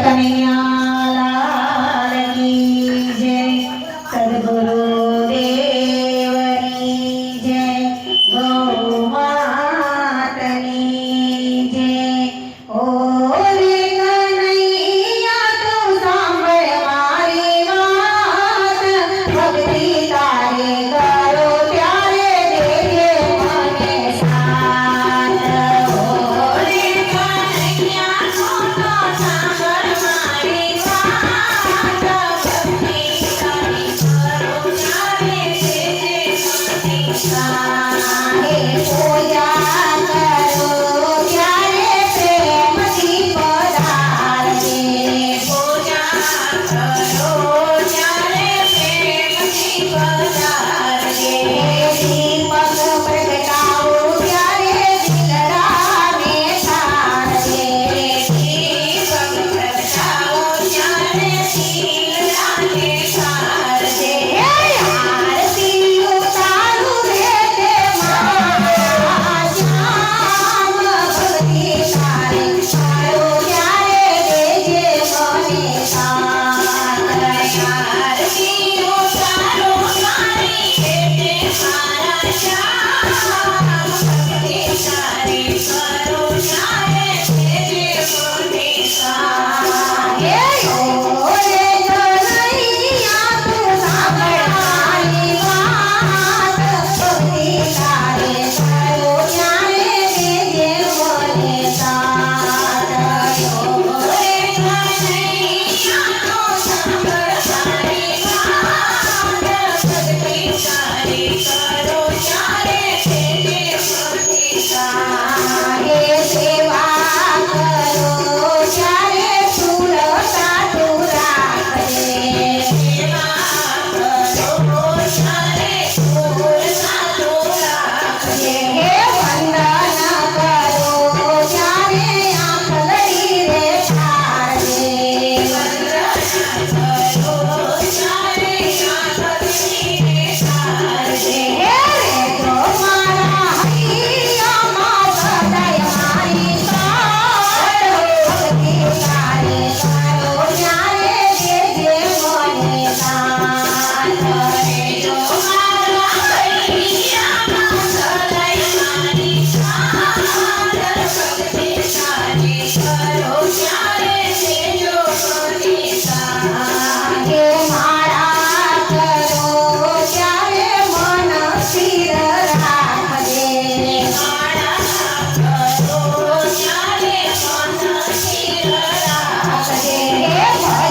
કનૈયા લાલ કી જય સદગુરુ દેવની જય ગૌ માતની જય ઓ રે કનૈયા તું સાંભળ મારી વાત ભક્તિ તારે કરો ત્યારે દેજે મને સાથ ઓ રે કનૈયા તું તો સાંભળ મારી વાત ભક્તિ તારે કરો ત્યારે દેજે મને સાથ હે પૂજા કરો ત્યારે પ્રેમથી પધારજે પૂજા કરો ત્યારે પ્રેમથી પધારજે દીપક પ્રગટાવો ત્યારે દિલરાને સારજે દીપક પ્રગટાવો ત્યારે દિલરાને સારજે આરતી ઉતારું રે તે મારા શ્યામ ભક્તિ તારે કરો ત્યારે દેજે મને સાથ આરતી ઉતારું મારી રે તે મારા શ્યામ ભક્તિ તારે કરો ત્યારે દેજે મને સાથ હે ઓ રે કનૈયા તું સાંભળ મારી વાત ભક્તિ તારે કરો ત્યારે દેજે મને સાથ ઓ રે કનૈયા તું સાંભળ મારી વાત ભક્તિ તારે કરો ત્યારે દેજે મને સાથ હે સેવા કરો ત્યારે ફૂલ સાધુ રાખજે સેવા કરો ત્યારે ફૂલ સાધુ રાખજે હે વંદન કરો ત્યારે આંખ લડી રે ઠારજે વંદન કરો ત્યારે આંખ લડી રે ઠારજે હે રે તો મારા હૈયામાં સદાય મારી સાથ ભક્તિ તારે કરો ત્યારે દેજે મને સાથ રે જો મારા હૈયામાં સદાય મારી સાથ ભક્તિ તારે કરો ત્યારે દેજો મને સાથ હે મારા કરો ત્યારે મન સ્થિર રાખજે મારા કરો ત્યારે મન સ્થિર રાખજે હે